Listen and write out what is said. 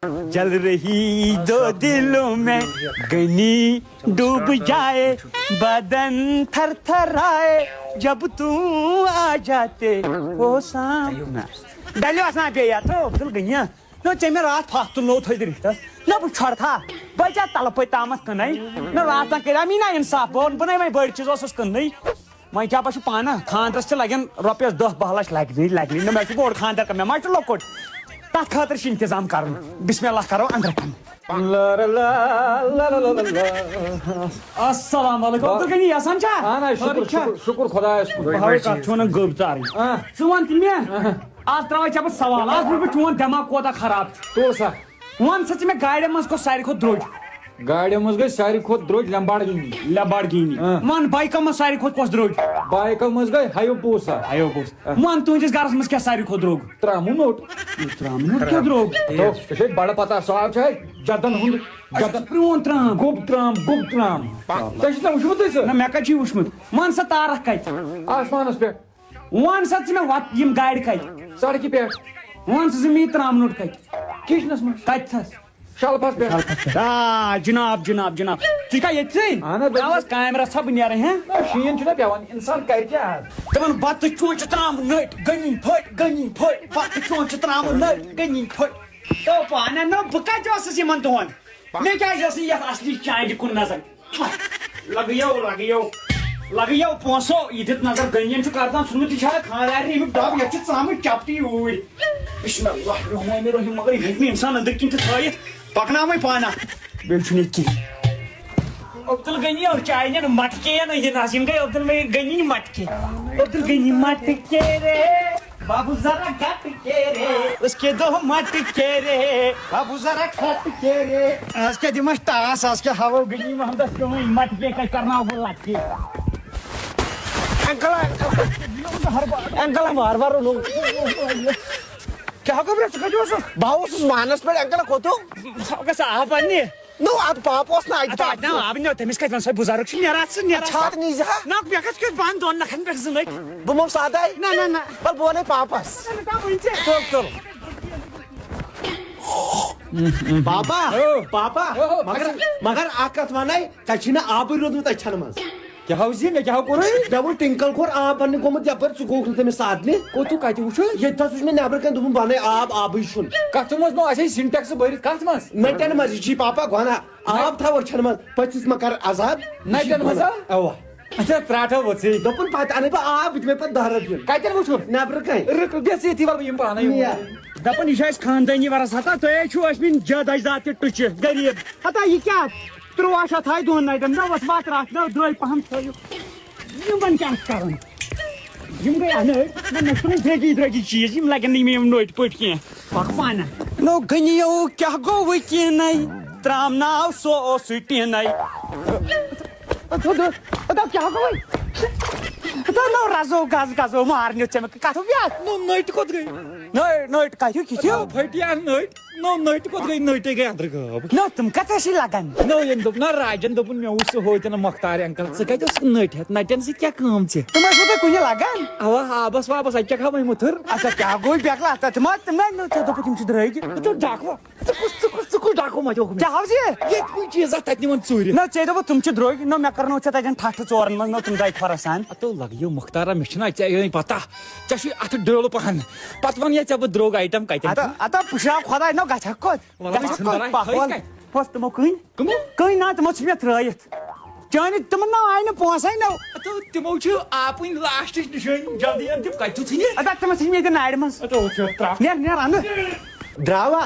جل رہی دو دلوں میں گنی ڈوب جائے بدن تھر تھر آئے جب تم آ جاتے وہ سامنا ڈالو آسان پہ یا تو عبدل گنیا نو چیمے رات پھاست لو تھوئی درشتس نو بچھڑ تھا بچا تلپے تامت کنائی نو رات نہ کرا مینا انصاف بون بنائی میں بڑی چیز اس کنائی میں کیا بچ پانا خاندرس چھ لگن روپیس 10-12 لچھ لگنی نو میں بوڑ خاندر کر میں لوکٹ تک خاطر انتظام کرن بسم اللہ کرو اندر کن السلام علیکم عبدل غنی آسان چھا شکر خدایس کن چھونا گوب تاری ژٕ مے آج تراوے ژےٚ بہٕ سوال آز بہٕ چون دٮ۪ماغ کوتاہ خراب چھُ تو سا وَن سا ژٕ مےٚ گاڑِ منٛز کۄس ساروی کھۄتہٕ درٛوج گاڑی مز گئی ساری کھوت دروج لمبارگینی لیمبورگینی وَن بایکو منٛز ساروی کھۄتہٕ کۄس درٛوج بائک مز گئی ہایوپوسا وَن تُہنٛدِس گرس منٛز کیٛاہ ساروی کھۄتہٕ درٛوگ ترامو نوٹ ترٛامہٕ کیٛاہ درٛوگ تو بڑا پتہ صاحب ہے جدن ہند جدن پرٛون ترٛام گوب ترام تۄہہِ چھُو نا وٕچھمُت سُہ نہ مےٚ کتہِ چھُے وٕچھمُت وَن سا تارک کتہِ آسمانس پٮ۪ٹھ وَن سا ژٕ مےٚ وَت یِم گاڑِ کتہِ سڑکہِ پٮ۪ٹھ وَن سا ژٕ مےٚ یہِ ترٛامہٕ نوٚٹ کتہِ کچنس منٛز کتہِ تھس شلفس پٮ۪ٹھ جناب ژٕ چھُکھا ییٚتھٕے آواز کیمرا ژھا بہٕ نیرٕ ہٮ۪ں شیٖن چھُنہ پیوان انسان کرِ کیٛاہ دپان بتہٕ چونچہِ ترٛامہٕ نٔٹۍ گٔنی پھٔٹۍ بتہٕ چونچہِ ترٛامہٕ نٔٹۍ گٔنی پھٔٹۍ تو پانہ نہ بہٕ کتہِ اوسُس یِمن دۄہن مےٚ کیٛازِ ٲس نہٕ یتھ اصلی چانٛدِ کُن نظر لگیو پونسو یہِ دِتھ نظر گٔنین چھُ کردان ژھُنمُت یہِ چھا خانٛدارنہِ امیُک ڈب یتھ چھِ ژامٕتۍ چپٹی اوٗرۍ بسم اللہ الرحمن الرحیم مگر یہِ ہیٚکہِ نہٕ انسان أنٛدٕرۍ کِنۍ تہِ تھٲیِتھ پکناوٕے پانہ بیٚیہِ چھُنہٕ ییٚتہِ کِہیٖنۍ عبدل غنی اور چائے نے مٹکے نا یہ ناظم گئے عبدل غنی مٹکے عبدل غنی مٹکے رے بابو ذرا گٹ کے رے اس کے دو مٹکے رے بابو ذرا گٹ کے رے آج کے دمش ٹاس آج کے ہوا غنی محمد کو مٹکے کا کرنا وہ لٹکے انکل بار بار لو کیا خبر ہے جو باوس مانس پہ انکل کوتو گس آپ اننی نو اد پاپ اوس نا اتہ نا آپ نو تمس کتھ سا بزرگ چھ نیرا چھ نیرا چھات نی زہ نا بہ کتھ بند دون نکھن پہ زنک بمو سادای نہ بل بونے پاپس چل پاپا مگر اکت ونائی تچھنا آب رودمت اچھن مز کیا ہوسی میں کیا کور دبو ٹنکل کور آب بننے گومت یپر ژٕ گوکھ نہٕ تٔمِس سادنہِ کوتو کتہِ وٕچھو ییٚتہِ تھس وٕچھ مےٚ نیبر کَنۍ دوٚپُن بناے آبٕے چھُنہٕ کتھ منٛز نو اَسے سِنٹیکس بٔرِتھ کتھ منٛز نٹٮ۪ن منٛز یہِ چھی پاپا گۄنا آب تھاو أچھن منٛز پٔژھِس ما کر عذاب نٹٮ۪ن منٛز اوا اچھا ترٛاٹھو وٕژھٕے دوٚپُن پتہٕ اَنَے بہٕ آب بہٕ دِمے پتہٕ 10 رۄپیہِ کتٮ۪ن وٕچھو نیبر کَنۍ گژھِ ییٚتھی وَلہٕ بہٕ یِم پانے دپان یہ خاندانی ورثہ تُہۍ چھُو ٲسمٕتۍ جاداد تہِ ٹُچِتھ غریب ہتا یہ کیا 13 شیٚتھ تھایہِ دۄن نٹٮ۪ن نو وس وتھ راتھ نو درٛوے پہم تھٲیِو یِمن کیٛاہ کران یم گٔے انٲڑۍ مےٚ چھُنہٕ درٛوگی چیٖز یِم لگن نہٕ مےٚ نٔٹۍ پٲٹھۍ کینٛہہ پکھ پانہ نو غنیو کیٛاہ گوٚو وٕنکیٚنَے ترٛامناو سُہ اوسُے ٹیٖنَے کیٛاہ گوٚو نو رزو گزو مارنہِ ژےٚ مےٚ کتھ نو نٔٹۍ کوٚت گٔے نٔٹۍ کتھیُک کِتھیو پھٹیا نٔٹۍ نو نٔٹۍ کوٚت گٔے نٔٹۍ گٔے اندر غٲب نو تِم کتھ ٲسی لگان نو ییٚمۍ دوٚپ نا راجن دوٚپُن مےٚ وٕچھ سُہ ہوتن مۄختار انکل ژٕ کتہِ اوسُکھ نٔٹۍ ہٮ۪تھ نٹٮ۪ن سۭتۍ کیٛاہ کٲم ژےٚ تِم ٲسوٕ تۄہہِ کُنہِ لگان اوا آبس وابس اتہِ کیٛاہ کھاوٕے مُتھٕر اچھا کیٛاہ گوٚو بیکلا تتھ ما تِم نو ژےٚ دوٚپُتھ تِم چھِ درٛٲگۍ ڈاکو ژٕ کُس ڈاکو متیوکھ کیٛاہ ہاو زِ ییٚتہِ کُنہِ چیٖزا تتہِ نِوان ژوٗرِ نو ژےٚ دوٚپُتھ تِم چھِ درٛوگۍ نو مےٚ کرنو ژےٚ تتٮ۪ن ٹھٹھٕ ژورن منٛز نو تِم درٛاے کھۄرس سان تو لگیو مختارا مےٚ چھُنہ ژےٚ پتہ ژےٚ چھُے اتھ ڈٲلہٕ پہن پتہٕ ون یا ژےٚ بہٕ درٛوگ آیٹم کتٮ۪ن اتا پُشراو خۄداے نو گژھکھ کوٚت تِمو کٕنۍ نا تِمو ژھٕنۍ مےٚ ترٛٲیِتھ چٲنہِ تِمن نو آیہِ نہٕ پونٛسے نو تِمو چھِ آپٕنۍ لاسٹٕچ نِشٲنی جلدی ان تِم کتہِ ژھٕنہِ ادا تِمن ژھٕنۍ مےٚ ییٚتٮ۪ن نارِ منٛز نیر انہٕ درٛاوا